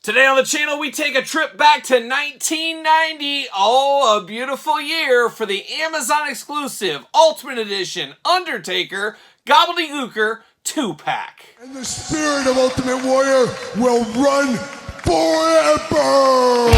Today on the channel, we take a trip back to 1990. Oh, a beautiful year for the Amazon exclusive Ultimate Edition Undertaker Gobbledy Gooker 2-pack. And the spirit of Ultimate Warrior will run forever!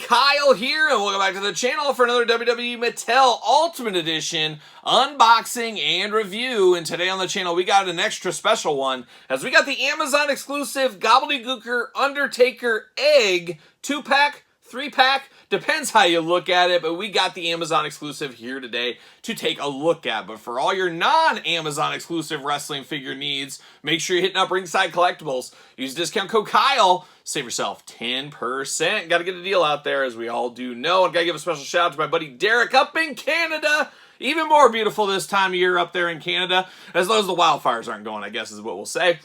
Kyle here, and welcome back to the channel for another WWE Mattel Ultimate Edition unboxing and review. And today on the channel, we got an extra special one, as we got the Amazon exclusive Gobbledy Gooker Undertaker Egg 2-pack, 3-pack, depends how you look at it, but we got the Amazon exclusive here today to take a look at. But for all your non-Amazon exclusive wrestling figure needs, make sure you're hitting up Ringside Collectibles. Use discount code Kyle, save yourself 10%. Got to get a deal out there, as we all do know. And got to give a special shout out to my buddy Derek up in Canada. Even more beautiful this time of year up there in Canada, as long as the wildfires aren't going, I guess is what we'll say.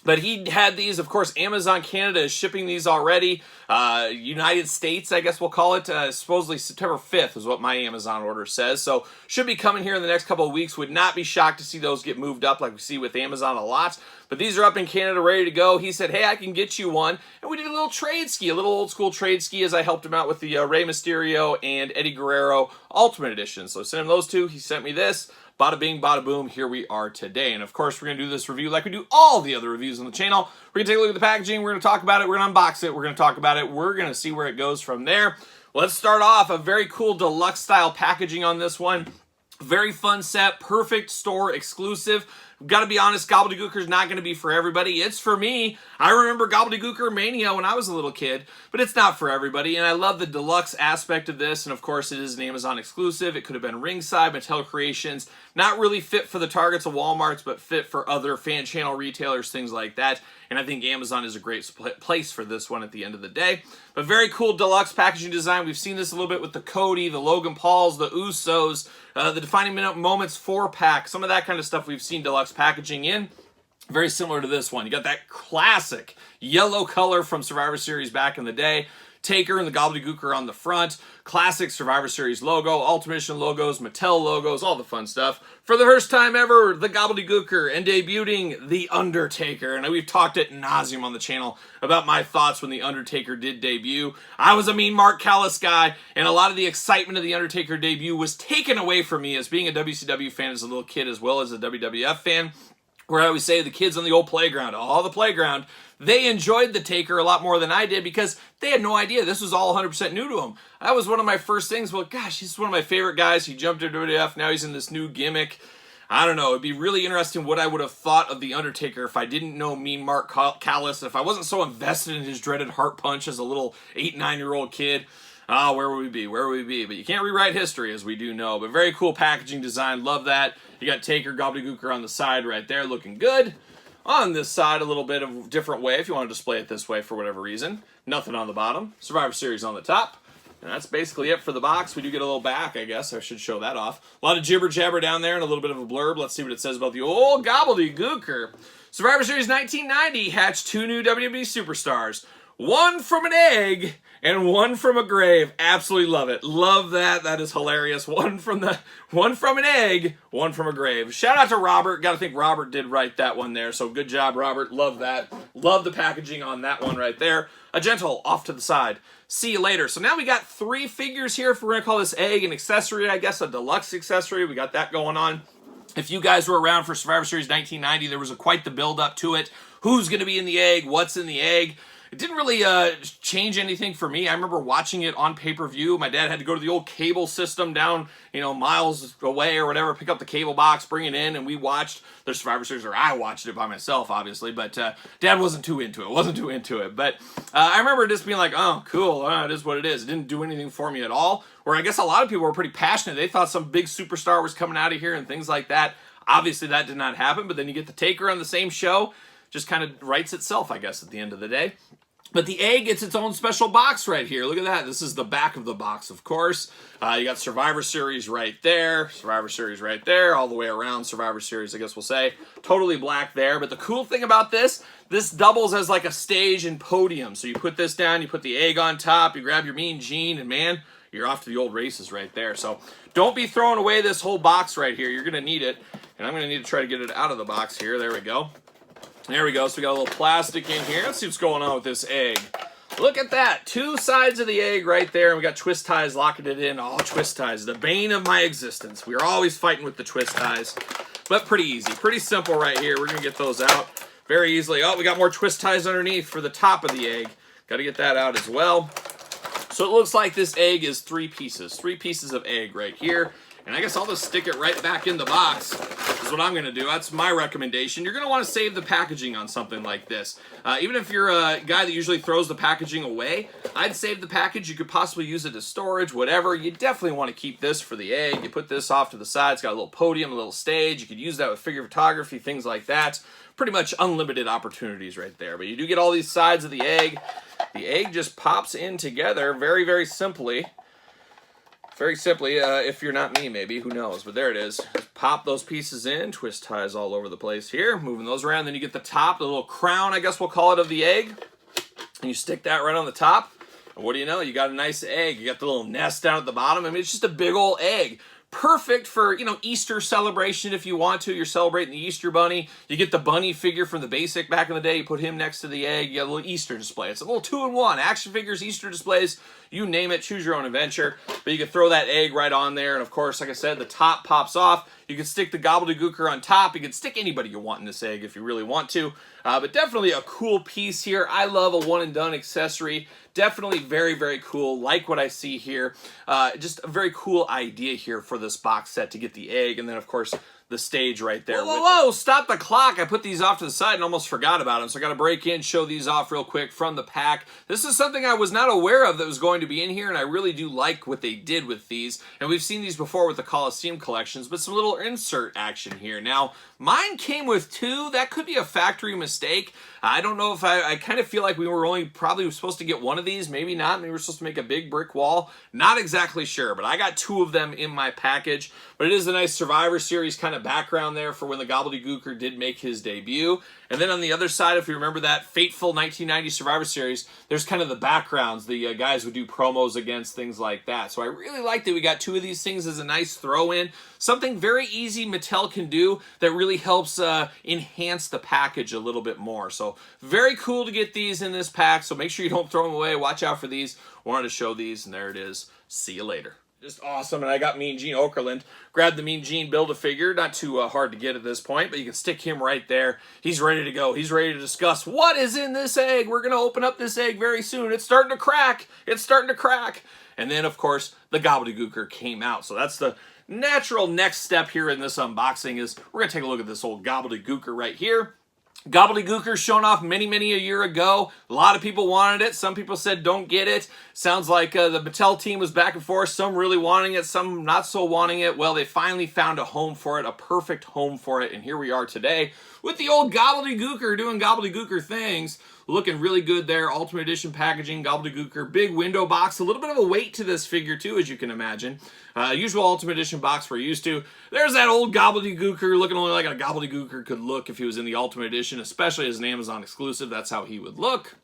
But he had these, of course, Amazon Canada is shipping these already. United States, I guess we'll call it, supposedly September 5th is what my Amazon order says. So should be coming here in the next couple of weeks. Would not be shocked to see those get moved up like we see with Amazon a lot. But these are up in Canada, ready to go. He said, hey, I can get you one. And we did a little trade ski, a little old school trade ski, as I helped him out with the Rey Mysterio and Eddie Guerrero Ultimate Edition. So I sent him those two. He sent me this. Bada bing, bada boom, here we are today. And of course, we're going to do this review like we do all the other reviews on the channel. We're going to take a look at the packaging, we're going to talk about it, we're going to unbox it, we're going to talk about it, we're going to see where it goes from there. Let's start off a very cool deluxe style packaging on this one. Very fun set, perfect store exclusive. Got to be honest, Gobbledy Gooker is not going to be for everybody. It's for me. I remember Gobbledy Gooker Mania when I was a little kid, but it's not for everybody. And I love the deluxe aspect of this. And of course, it is an Amazon exclusive. It could have been Ringside, Mattel Creations. Not really fit for the Targets of Walmarts, but fit for other fan channel retailers, things like that. And I think Amazon is a great place for this one at the end of the day. But very cool deluxe packaging design. We've seen this a little bit with the Cody, the Logan Pauls, the Usos, the Defining Moments 4-pack, some of that kind of stuff we've seen deluxe packaging in. Very similar to this one. You got that classic yellow color from Survivor Series back in the day. Taker and the Gobbledy Gooker on the front. Classic Survivor Series logo, Ultimate Edition logos, Mattel logos, all the fun stuff. For the first time ever, the Gobbledy Gooker, and debuting the Undertaker. And we've talked ad nauseum on the channel about my thoughts when the Undertaker did debut. I was a mean Mark Callis guy, and a lot of the excitement of the Undertaker debut was taken away from me as being a WCW fan as a little kid, as well as a WWF fan. Where I always say the kids on the old playground, the playground, they enjoyed the Taker a lot more than I did because they had no idea. This was all 100% new to them. That was one of my first things. Well, gosh, he's one of my favorite guys. He jumped into WWF. Now he's in this new gimmick. I don't know. It'd be really interesting what I would have thought of the Undertaker if I didn't know Mean Mark Callis, if I wasn't so invested in his dreaded heart punch as a little 8, 9-year-old kid. Where would we be? Where would we be? But you can't rewrite history, as we do know. But very cool packaging design. Love that. You got Taker, Gobbledy Gooker on the side right there, looking good. On this side, a little bit of a different way, if you want to display it this way for whatever reason. Nothing on the bottom. Survivor Series on the top. And that's basically it for the box. We do get a little back, I guess. I should show that off. A lot of jibber-jabber down there and a little bit of a blurb. Let's see what it says about the old Gobbledy Gooker. Survivor Series 1990 hatched 2 new WWE superstars. One from an egg and one from a grave. Absolutely love it. Love that. That is hilarious. One from an egg, one from a grave. Shout out to Robert. Got to think Robert did write that one there. So good job, Robert. Love that. Love the packaging on that one right there. A gentle off to the side. See you later. So now we got 3 figures here. If we're going to call this egg an accessory, I guess a deluxe accessory. We got that going on. If you guys were around for Survivor Series 1990, there was quite the build up to it. Who's going to be in the egg? What's in the egg? It didn't really change anything for me. I remember watching it on pay-per-view. My dad had to go to the old cable system down, miles away or whatever, pick up the cable box, bring it in, and we watched the Survivor Series, or I watched it by myself, obviously, but Dad wasn't too into it. But I remember just being like, oh, cool, it is what it is. It didn't do anything for me at all, where I guess a lot of people were pretty passionate. They thought some big superstar was coming out of here and things like that. Obviously, that did not happen, but then you get the Taker on the same show. Just kind of writes itself, I guess, at the end of the day. But the egg gets its own special box right here. Look at that. This is the back of the box, of course. You got Survivor Series right there. Survivor Series right there. All the way around Survivor Series, I guess we'll say. Totally black there. But the cool thing about this doubles as like a stage and podium. So you put this down, you put the egg on top, you grab your Mean Gene, and man, you're off to the old races right there. So don't be throwing away this whole box right here. You're going to need it. And I'm going to need to try to get it out of the box here. There we go. There we go. So we got a little plastic in here. Let's see what's going on with this egg. Look at that. 2 sides of the egg right there. And we got twist ties locking it in. Oh, twist ties. The bane of my existence. We are always fighting with the twist ties. But pretty easy. Pretty simple right here. We're going to get those out very easily. Oh, we got more twist ties underneath for the top of the egg. Got to get that out as well. So it looks like this egg is 3 pieces. 3 pieces of egg right here. And I guess I'll just stick it right back in the box is what I'm going to do. That's my recommendation. You're going to want to save the packaging on something like this. Even if you're a guy that usually throws the packaging away, I'd save the package. You could possibly use it as storage, whatever. You definitely want to keep this for the egg. You put this off to the side. It's got a little podium, a little stage. You could use that with figure photography, things like that. Pretty much unlimited opportunities right there. But you do get all these sides of the egg. The egg just pops in together very, very simply. Very simply, if you're not me, maybe, who knows, but there it is. Just pop those pieces in, twist ties all over the place here, moving those around, then you get the top, the little crown, I guess we'll call it, of the egg, and you stick that right on the top, and what do you know, you got a nice egg. You got the little nest down at the bottom. I mean, it's just a big old egg. Perfect for, you know, Easter celebration if you want to. You're celebrating the Easter bunny. You get the bunny figure from the basic back in the day. You put him next to the egg. You got a little Easter display. It's a little 2-in-1. Action figures, Easter displays, you name it. Choose your own adventure. But you can throw that egg right on there. And of course, like I said, the top pops off. You can stick the Gobbledygooker on top. You can stick anybody you want in this egg if you really want to. But definitely a cool piece here. I love a one-and-done accessory. Definitely very, very cool. Like what I see here. Just a very cool idea here for this box set to get the egg. And then, of course, the stage right there. Whoa, stop the clock. I put these off to the side and almost forgot about them. So I got to break in, show these off real quick from the pack. This is something I was not aware of that was going to be in here, and I really do like what they did with these. And we've seen these before with the Coliseum collections, but some little insert action here. Now, mine came with 2. That could be a factory mistake. I don't know if I kind of feel like we were only probably supposed to get 1 of these. Maybe not. Maybe we're supposed to make a big brick wall. Not exactly sure, but I got 2 of them in my package. But it is a nice Survivor Series kind of background there for when the Gobbledygooker did make his debut. And then on the other side, if you remember that fateful 1990 Survivor Series, there's kind of the backgrounds. The guys would do promos against, things like that. So I really like that we got 2 of these things as a nice throw-in. Something very easy Mattel can do that really helps enhance the package a little bit more. So very cool to get these in this pack. So make sure you don't throw them away. Watch out for these. Wanted to show these, and there it is. See you later. Just awesome. And I got Mean Gene Okerlund. Grabbed the Mean Gene Build-A-Figure. Not too hard to get at this point, but you can stick him right there. He's ready to go. He's ready to discuss what is in this egg. We're going to open up this egg very soon. It's starting to crack. It's starting to crack. And then, of course, the Gobbledygooker came out. So that's the natural next step here in this unboxing is we're going to take a look at this old Gobbledygooker right here. Gobbledygooker shown off many, many a year ago. A lot of people wanted it. Some people said don't get it. Sounds like the Mattel team was back and forth. Some really wanting it, some not so wanting it. Well, they finally found a home for it, a perfect home for it. And here we are today with the old Gobbledygooker doing Gobbledygooker things. Looking really good there. Ultimate Edition packaging, Gobbledygooker. Big window box. A little bit of a weight to this figure too, as you can imagine. Usual Ultimate Edition box we're used to. There's that old Gobbledygooker looking only like a Gobbledygooker could look if he was in the Ultimate Edition, especially as an Amazon exclusive. That's how he would look.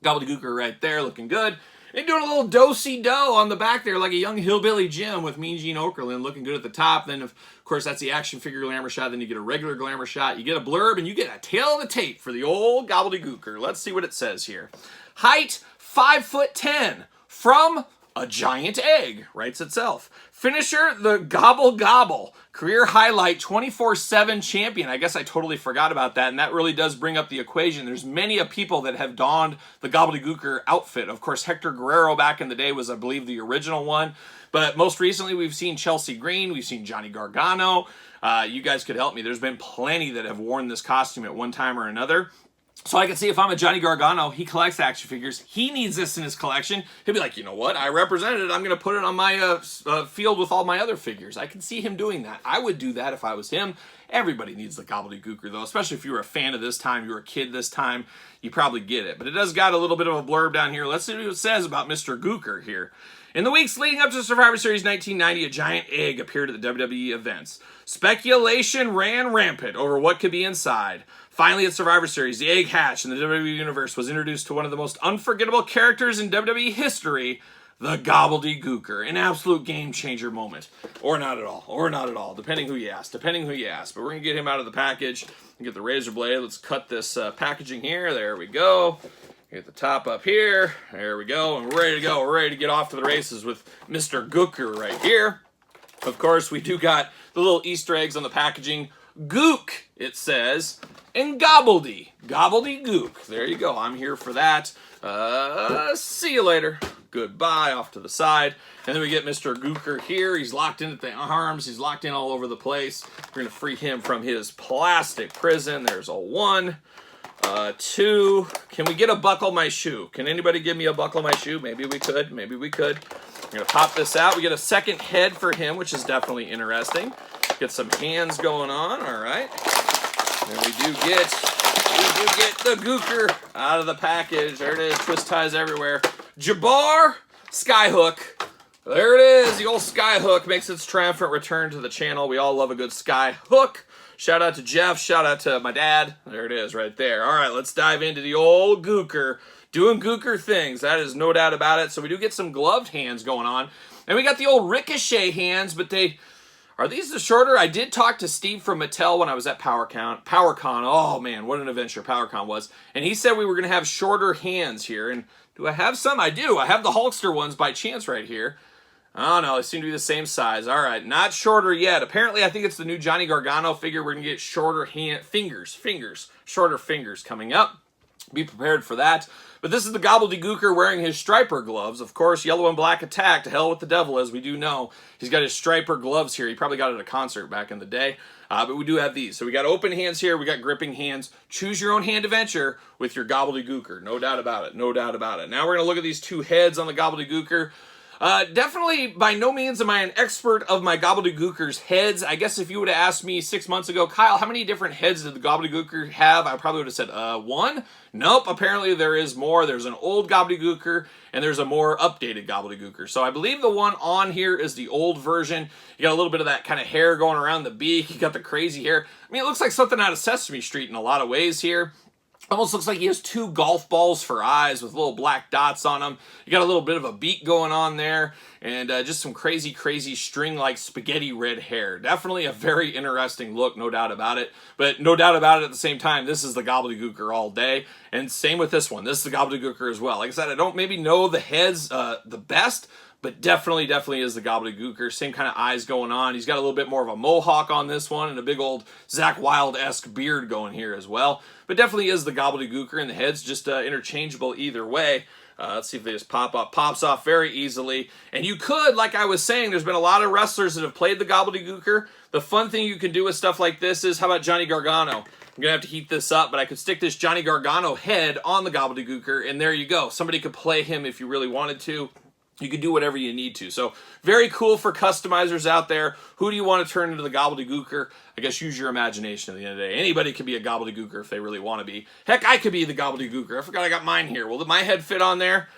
Gobbledygooker right there looking good. And doing a little do-si-do on the back there like a young hillbilly Jim with Mean Gene Okerlund looking good at the top. Then, of course, that's the action figure glamour shot. Then you get a regular glamour shot. You get a blurb, and you get a tail of the tape for the old Gobbledygooker. Let's see what it says here. Height, 5'10", from a giant egg, writes itself. Finisher, the Gobble Gobble. Career highlight, 24/7 champion. I guess I totally forgot about that, and that really does bring up the equation. There's many a people that have donned the Gobbledygooker outfit. Of course, Hector Guerrero back in the day was, I believe, the original one. But most recently, we've seen Chelsea Green. We've seen Johnny Gargano. You guys could help me. There's been plenty that have worn this costume at one time or another. So I can see if I'm a Johnny Gargano, he collects action figures, he needs this in his collection, he'll be like, you know what, I represented it, I'm going to put it on my field with all my other figures. I can see him doing that. I would do that if I was him. Everybody needs the Gobbledygooker, though, especially if you were a fan of this time, you were a kid this time, you probably get it. But it does got a little bit of a blurb down here. Let's see what it says about Mr. Gooker here. In the weeks leading up to Survivor Series 1990, a giant egg appeared at the WWE events. Speculation ran rampant over what could be inside. Finally, at Survivor Series, the egg hatched and the WWE Universe was introduced to one of the most unforgettable characters in WWE history, the Gobbledygooker. An absolute game-changer moment. Or not at all. Or not at all. Depending who you ask. Depending who you ask. But we're going to get him out of the package. Get the razor blade. Let's cut this packaging here. There we go. Get the top up here. There we go. And we're ready to go. We're ready to get off to the races with Mr. Gooker right here. Of course, we do got the little Easter eggs on the packaging. Gook, it says. And Gobbledygook. There you go. I'm here for that. See you later. Goodbye. Off to the side. And then we get Mr. Gooker here. He's locked in at the arms. He's locked in all over the place. We're going to free him from his plastic prison. There's a 1. 2. Can we get a buckle my shoe? Can anybody give me a buckle my shoe? Maybe we could. Maybe we could. We're going to pop this out. We get a second head for him, which is definitely interesting. Get some hands going on. All right. And we do get the Gooker out of the package. There it is. Twist ties everywhere. Jabbar Skyhook. There it is. The old Skyhook makes its triumphant return to the channel. We all love a good Skyhook. Shout out to Jeff. Shout out to my dad. There it is right there. All right, let's dive into the old Gooker. Doing Gooker things. That is no doubt about it. So we do get some gloved hands going on. And we got the old Ricochet hands, but they... Are these the shorter? I did talk to Steve from Mattel when I was at PowerCon. Oh, man, what an adventure PowerCon was. And he said we were going to have shorter hands here. And do I have some? I do. I have the Hulkster ones by chance right here. Oh, no, they seem to be the same size. All right, not shorter yet. Apparently, I think it's the new Johnny Gargano figure. We're going to get shorter shorter fingers coming up. Be prepared for that. But this is the Gobbledygooker wearing his striper gloves. Of course, yellow and black attack. To hell with the devil, as we do know. He's got his striper gloves here. He probably got it at a concert back in the day. But we do have these. So we got open hands here. We got gripping hands. Choose your own hand adventure with your Gobbledygooker. No doubt about it. No doubt about it. Now we're going to look at these two heads on the Gobbledygooker. Definitely, by no means am I an expert of my Gobbledygooker's heads. I guess if you would have asked me 6 months ago, Kyle, how many different heads did the Gobbledygooker have? I probably would have said, 1? Nope, apparently there is more. There's an old Gobbledygooker, and there's a more updated Gobbledygooker. So I believe the one on here is the old version. You got a little bit of that kind of hair going around the beak. You got the crazy hair. I mean, it looks like something out of Sesame Street in a lot of ways here. Almost looks like he has 2 golf balls for eyes with little black dots on them. You got a little bit of a beak going on there, and just some crazy, crazy string-like spaghetti red hair. Definitely a very interesting look, no doubt about it. But no doubt about it at the same time, this is the Gobbledygooker all day. And same with this one. This is the Gobbledygooker as well. Like I said, I don't maybe know the heads the best, but definitely is the Gobbledygooker. Same kind of eyes going on. He's got a little bit more of a mohawk on this one and a big old Zakk Wylde-esque beard going here as well. But definitely is the Gobbledygooker, and the head's just interchangeable either way. Let's see if they just pop up. Pops off very easily. And you could, like I was saying, there's been a lot of wrestlers that have played the Gobbledygooker. The fun thing you can do with stuff like this is, how about Johnny Gargano? I'm going to have to heat this up, but I could stick this Johnny Gargano head on the Gobbledygooker, and there you go. Somebody could play him if you really wanted to. You can do whatever you need to. So very cool for customizers out there. Who do you want to turn into the Gobbledygooker? I guess use your imagination at the end of the day. Anybody could be a Gobbledygooker if they really want to be. Heck, I could be the Gobbledygooker. I forgot I got mine here. Will my head fit on there?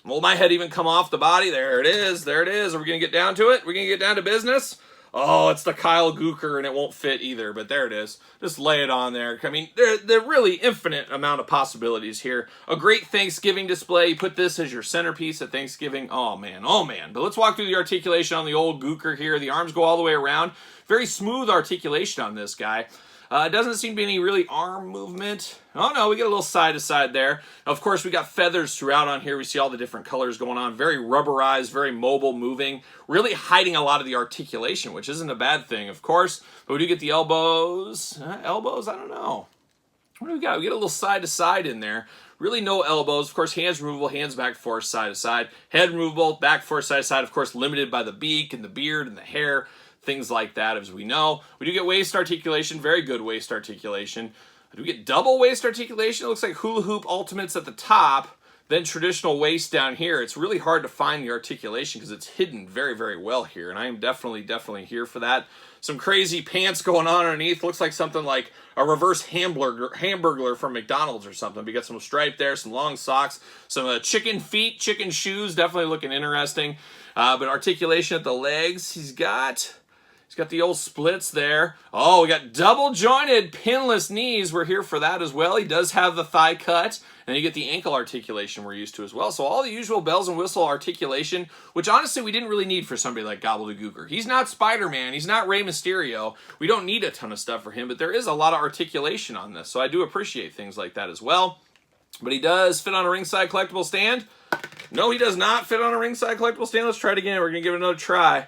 Will my head even come off the body? There it is. There it is. Are we going to get down to it? We're going to get down to business? Oh, it's the Kyle Gooker, and it won't fit either, but there it is. Just lay it on there. I mean, there are really infinite amount of possibilities here. A great Thanksgiving display. You put this as your centerpiece at Thanksgiving. Oh, man. Oh, man. But let's walk through the articulation on the old Gooker here. The arms go all the way around. Very smooth articulation on this guy. Doesn't seem to be any really arm movement. Oh, no, we get a little side-to-side there. Of course, we got feathers throughout on here. We see all the different colors going on. Very rubberized, very mobile, moving. Really hiding a lot of the articulation, which isn't a bad thing, of course. But we do get the elbows. Elbows? I don't know. What do we got? We get a little side-to-side in there. Really no elbows. Of course, hands removable, hands back, forth, side-to-side. Head removable, back, forth, side-to-side. Of course, limited by the beak and the beard and the hair. Things like that, as we know. We do get waist articulation, very good waist articulation. Do we get double waist articulation? It looks like hula hoop ultimates at the top, then traditional waist down here. It's really hard to find the articulation because it's hidden very, very well here, and I am definitely here for that. Some crazy pants going on underneath. Looks like something like a reverse hamburger from McDonald's or something. We got some stripe there, some long socks, some chicken feet, chicken shoes. Definitely looking interesting. But articulation at the legs. He's got the old splits there. Oh, we got double jointed pinless knees. We're here for that as well. He does have the thigh cut, and you get the ankle articulation we're used to as well. So all the usual bells and whistle articulation, which honestly we didn't really need for somebody like Gobbledy Gooker. He's not Spider-Man. He's not Rey Mysterio. We don't need a ton of stuff for him, but there is a lot of articulation on this. So I do appreciate things like that as well. But he does fit on a ringside collectible stand. No, he does not fit on a ringside collectible stand. Let's try it again. We're going to give it another try.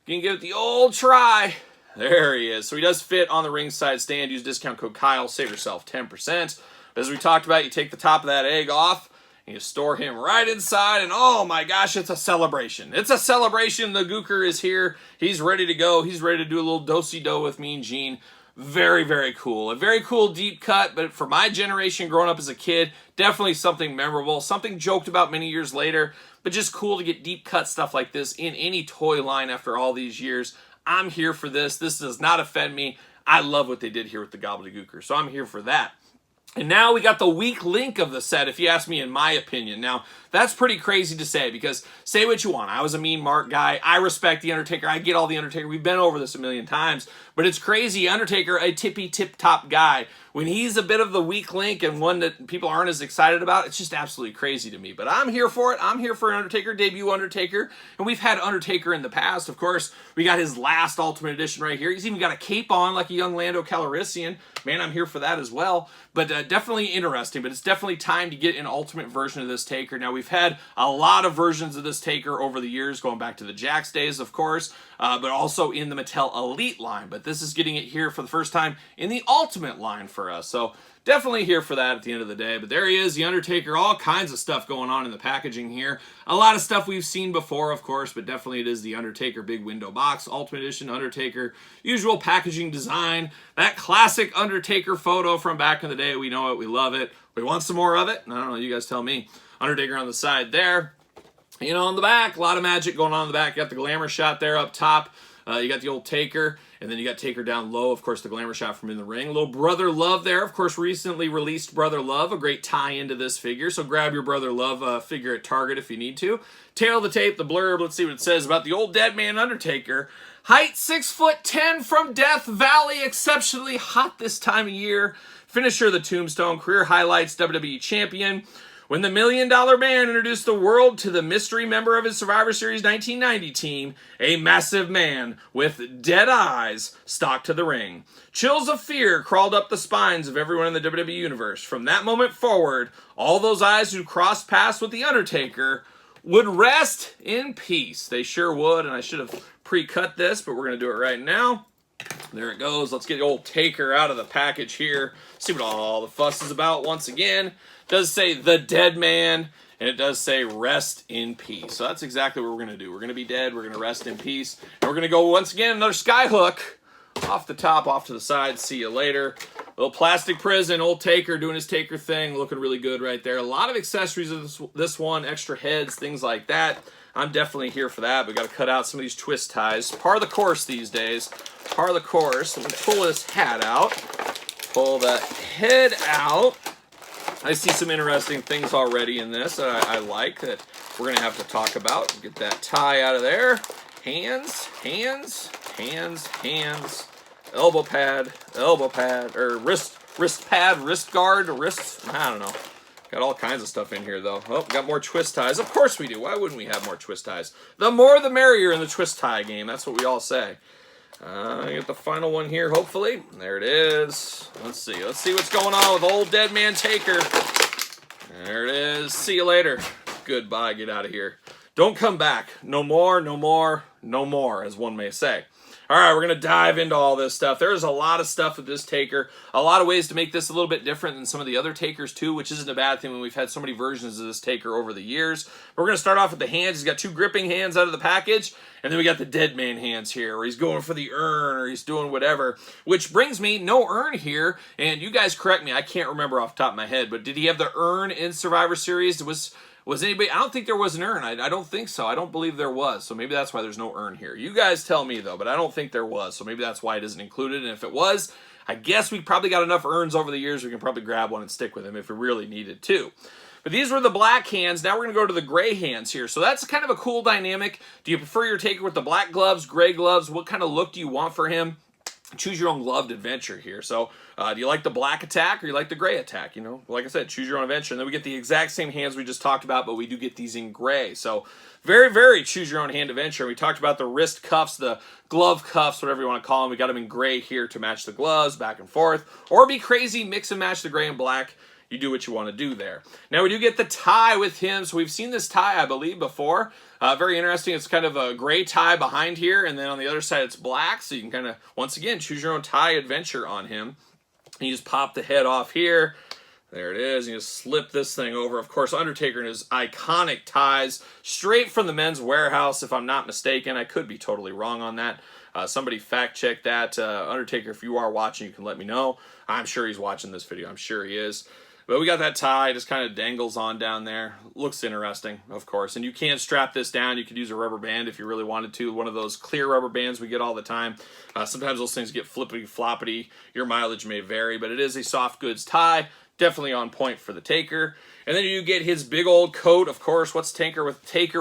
You can give it the old try. There he is. So he does fit on the ringside stand. Use discount code Kyle. Save yourself 10%. But as we talked about, you take the top of that egg off, and you store him right inside, and oh my gosh, it's a celebration. It's a celebration. The Gooker is here. He's ready to go. He's ready to do a little do-si-do with Mean Gene. Very, very cool. A very cool deep cut, but for my generation growing up as a kid, definitely something memorable, something joked about many years later, but just cool to get deep cut stuff like this in any toy line after all these years. I'm here for this. This does not offend me. I love what they did here with the Gobbledy Gooker, so I'm here for that. And now we got the weak link of the set, if you ask me, in my opinion. Now, that's pretty crazy to say, because say what you want. I was a Mean Mark guy. I respect The Undertaker. I get all The Undertaker. We've been over this a million times. But it's crazy. Undertaker, a tippy-tip-top guy. When he's a bit of the weak link and one that people aren't as excited about, it's just absolutely crazy to me. But I'm here for it. I'm here for Undertaker, debut Undertaker. And we've had Undertaker in the past. Of course, we got his last Ultimate Edition right here. He's even got a cape on like a young Lando Calrissian. Man, I'm here for that as well. But definitely interesting. But it's definitely time to get an Ultimate version of this Taker. Now, we've had a lot of versions of this Taker over the years, going back to the Jakks days, of course, but also in the Mattel Elite line. But this is getting it here for the first time in the Ultimate line for us. So definitely here for that at the end of the day. But there he is, the Undertaker. All kinds of stuff going on in the packaging here. A lot of stuff we've seen before, of course, but definitely it is the Undertaker big window box, Ultimate Edition Undertaker, usual packaging design, that classic Undertaker photo from back in the day. We know it, we love it. We want some more of it? I don't know, you guys tell me. Undertaker on the side there. You know, on the back, a lot of magic going on in the back. You got the glamour shot there up top. You got the old Taker, and then you got Taker down low. Of course, the glamour shot from in the ring. A little Brother Love there. Of course, recently released Brother Love, a great tie into this figure. So grab your Brother Love figure at Target if you need to. Tail of the tape, the blurb. Let's see what it says about the old dead man Undertaker. Height 6'10" from Death Valley. Exceptionally hot this time of year. Finisher, the Tombstone. Career highlights, WWE Champion. When the $1 Million Man introduced the world to the mystery member of his Survivor Series 1990 team, a massive man with dead eyes stalked to the ring. Chills of fear crawled up the spines of everyone in the WWE Universe. From that moment forward, all those eyes who crossed paths with The Undertaker would rest in peace. They sure would, and I should have pre-cut this, but we're going to do it right now. There it goes. Let's get the old Taker out of the package here. See what all the fuss is about once again. It does say the dead man, and it does say rest in peace. So that's exactly what we're going to do. We're going to be dead. We're going to rest in peace. And we're going to go once again, another skyhook off the top, off to the side. See you later. Little plastic prison, old Taker doing his Taker thing. Looking really good right there. A lot of accessories of this one, extra heads, things like that. I'm definitely here for that. But got to cut out some of these twist ties. Par of the course these days. Par of the course. I'm going to pull this hat out. Pull the head out. I see some interesting things already in this that I like that we're going to have to talk about. Get that tie out of there. Hands, hands, hands, hands. Elbow pad, or wrist pad, wrist guard, wrist, I don't know. Got all kinds of stuff in here, though. Oh, got more twist ties. Of course we do. Why wouldn't we have more twist ties? The more the merrier in the twist tie game. That's what we all say. I get the final one here, hopefully. There it is. Let's see. Let's see what's going on with old dead man Taker. There it is. See you later. Goodbye. Get out of here. Don't come back. No more, no more, no more, as one may say. All right, we're going to dive into all this stuff. There's a lot of stuff with this Taker. A lot of ways to make this a little bit different than some of the other Takers too, which isn't a bad thing when we've had so many versions of this Taker over the years. We're going to start off with the hands. He's got 2 gripping hands out of the package. And then we got the dead man hands here, where he's going for the urn or he's doing whatever. Which brings me, no urn here. And you guys correct me, I can't remember off the top of my head, but did he have the urn in Survivor Series? Was anybody? I don't think there was an urn. I don't think so. I don't believe there was. So maybe that's why there's no urn here. You guys tell me though, but I don't think there was. So maybe that's why it isn't included. And if it was, I guess we probably got enough urns over the years. We can probably grab one and stick with him if we really needed to. But these were the black hands. Now we're going to go to the gray hands here. So that's kind of a cool dynamic. Do you prefer your Taker with the black gloves, gray gloves? What kind of look do you want for him? Choose your own gloved adventure here. So do you like the black attack or you like the gray attack? You know, like I said, choose your own adventure. And then we get the exact same hands we just talked about, but we do get these in gray. So very, very choose your own hand adventure. We talked about the wrist cuffs, the glove cuffs, whatever you want to call them. We got them in gray here to match the gloves back and forth. Or be crazy, mix and match the gray and black. You do what you want to do there. Now we do get the tie with him. So we've seen this tie, I believe, before. Very interesting. It's kind of a gray tie behind here, and then on the other side it's black. So you can kind of, once again, choose your own tie adventure on him. And you just pop the head off here. There it is. You just slip this thing over. Of course, Undertaker and his iconic ties, straight from the Men's Warehouse, if I'm not mistaken. I could be totally wrong on that. Somebody fact check that. Undertaker, if you are watching, you can let me know. I'm sure he's watching this video. I'm sure he is. But we got that tie, just kind of dangles on down there. Looks interesting, of course. And you can strap this down. You could use a rubber band if you really wanted to. One of those clear rubber bands we get all the time. Sometimes those things get flippity-floppity. Your mileage may vary, but it is a soft goods tie. Definitely on point for the Taker. And then you get his big old coat. Of course, what's Taker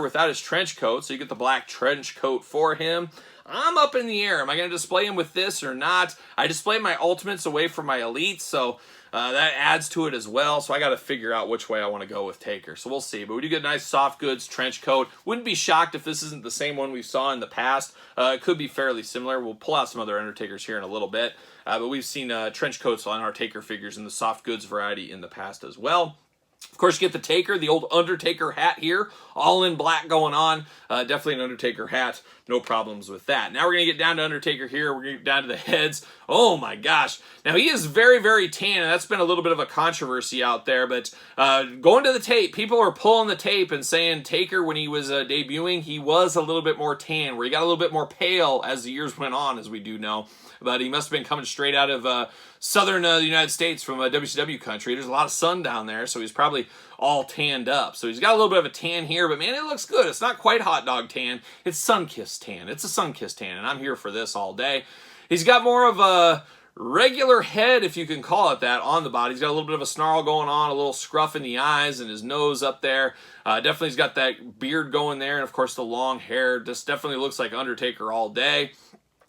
without his trench coat? So you get the black trench coat for him. I'm up in the air. Am I going to display him with this or not? I display my ultimates away from my elites, so that adds to it as well. So I got to figure out which way I want to go with Taker. So we'll see. But we do get a nice soft goods trench coat. Wouldn't be shocked if this isn't the same one we saw in the past. It could be fairly similar. We'll pull out some other Undertakers here in a little bit. But we've seen trench coats on our Taker figures in the soft goods variety in the past as well. Of course, you get the Taker, the old Undertaker hat here, all in black going on. Definitely an Undertaker hat, no problems with that. Now we're going to get down to Undertaker here. We're going to get down to the heads. Oh my gosh. Now he is very, very tan, and that's been a little bit of a controversy out there. But going to the tape, people are pulling the tape and saying Taker, when he was debuting, he was a little bit more tan, where he got a little bit more pale as the years went on, as we do know. But he must have been coming straight out of southern United States from WCW country. There's a lot of sun down there, so he's probably all tanned up. So he's got a little bit of a tan here, but man, it looks good. It's not quite hot dog tan. It's sun-kissed tan. It's a sun-kissed tan, and I'm here for this all day. He's got more of a regular head, if you can call it that, on the body. He's got a little bit of a snarl going on, a little scruff in the eyes and his nose up there. Definitely he's got that beard going there, and of course the long hair. Just definitely looks like Undertaker all day.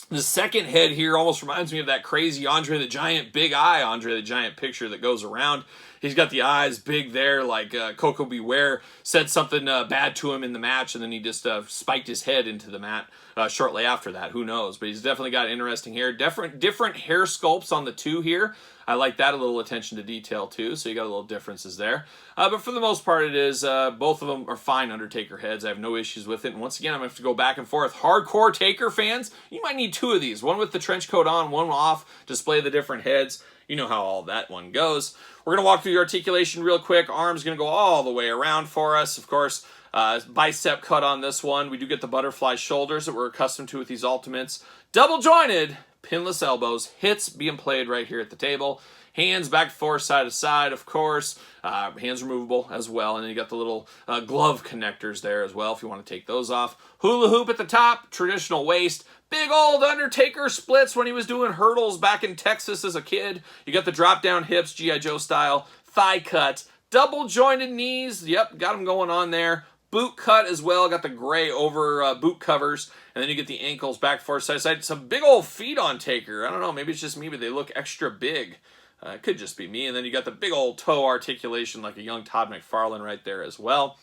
The second head here almost reminds me of that crazy Andre the Giant, big eye Andre the Giant picture that goes around. He's got the eyes big there, like Coco Beware said something bad to him in the match, and then he just spiked his head into the mat shortly after that. Who knows? But he's definitely got interesting hair. Different hair sculpts on the two here. I like that, a little attention to detail too, so you got a little differences there. But for the most part, it is, both of them are fine Undertaker heads. I have no issues with it. And once again, I'm going to have to go back and forth. Hardcore Taker fans, you might need 2 of these. One with the trench coat on, one off, display the different heads. You know how all that one goes. We're going to walk through the articulation real quick. Arm's going to go all the way around for us. Of course, bicep cut on this one. We do get the butterfly shoulders that we're accustomed to with these ultimates. Double jointed, pinless elbows, hits being played right here at the table. Hands back and forth, side to side, of course. Hands removable as well. And then you got the little glove connectors there as well if you want to take those off. Hula hoop at the top, traditional waist. Big old Undertaker splits when he was doing hurdles back in Texas as a kid. You got the drop down hips, G.I. Joe style. Thigh cut. Double jointed knees. Yep, got them going on there. Boot cut as well. Got the gray over boot covers. And then you get the ankles back, forth, side to side. Some big old feet on Taker. I don't know, maybe it's just me, but they look extra big. It could just be me. And then you got the big old toe articulation like a young Todd McFarlane right there as well.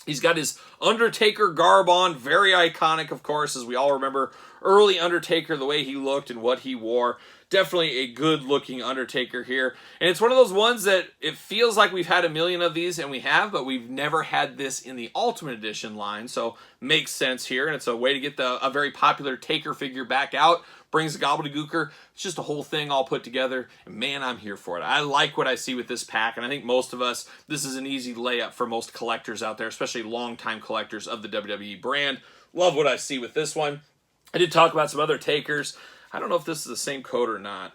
He's got his Undertaker garb on, very iconic, of course, as we all remember early Undertaker, the way he looked and what he wore. Definitely a good-looking Undertaker here. And it's one of those ones that it feels like we've had a million of these, and we have, but we've never had this in the Ultimate Edition line, so makes sense here. And it's a way to get a very popular Taker figure back out. Brings the Gobbledygooker. It's just a whole thing all put together. And man, I'm here for it. I like what I see with this pack, and I think most of us, this is an easy layup for most collectors out there, especially longtime collectors of the WWE brand. Love what I see with this one. I did talk about some other Takers. I don't know if this is the same coat or not.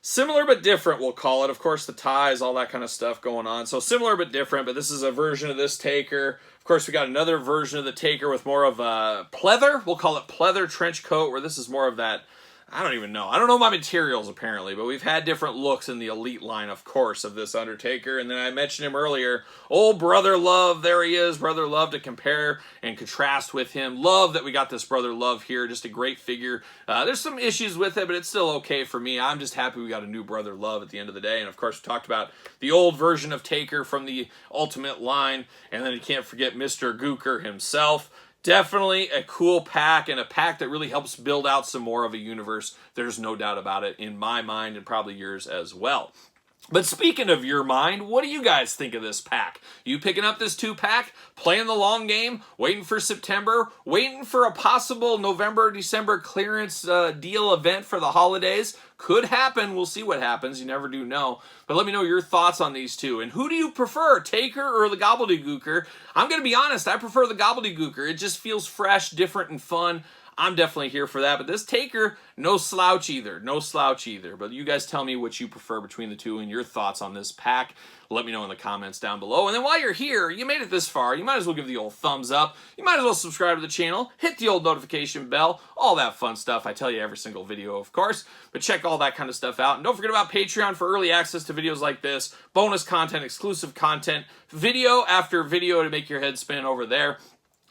Similar but different, we'll call it. Of course, the ties, all that kind of stuff going on. So similar but different, but this is a version of this Taker. Of course, we got another version of the Taker with more of a pleather. We'll call it pleather trench coat, where this is more of that, I don't even know. I don't know my materials, apparently, but we've had different looks in the Elite line, of course, of this Undertaker. And then I mentioned him earlier. Old Brother Love, there he is. Brother Love to compare and contrast with him. Love that we got this Brother Love here. Just a great figure. There's some issues with it, but it's still okay for me. I'm just happy we got a new Brother Love at the end of the day. And, of course, we talked about the old version of Taker from the Ultimate line. And then you can't forget Mr. Gooker himself. Definitely a cool pack, and a pack that really helps build out some more of a universe. There's no doubt about it in my mind, and probably yours as well. But speaking of your mind, what do you guys think of this pack? You picking up this 2-pack, playing the long game, waiting for September, waiting for a possible November, December clearance deal event for the holidays? Could happen. We'll see what happens. You never do know. But let me know your thoughts on these two. And who do you prefer, Taker or the Gobbledygooker? I'm going to be honest, I prefer the Gobbledygooker. It just feels fresh, different, and fun. I'm definitely here for that. But this Taker, no slouch either. No slouch either. But you guys tell me what you prefer between the two and your thoughts on this pack. Let me know in the comments down below. And then while you're here, you made it this far, you might as well give the old thumbs up. You might as well subscribe to the channel. Hit the old notification bell. All that fun stuff. I tell you every single video, of course. But check all that kind of stuff out. And don't forget about Patreon for early access to videos like this. Bonus content, exclusive content, video after video to make your head spin over there.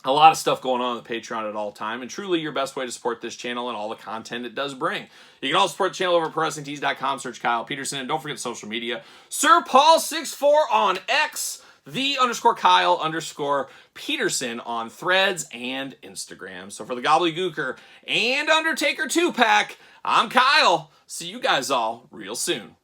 A lot of stuff going on the Patreon at all time, and truly your best way to support this channel and all the content it does bring. You can also support the channel over at ProWrestlingTees.com, search Kyle Peterson, and don't forget social media. Sir Paul64 on X, _Kyle_Peterson on Threads and Instagram. So for the Gobbledygooker and Undertaker 2-pack, I'm Kyle. See you guys all real soon.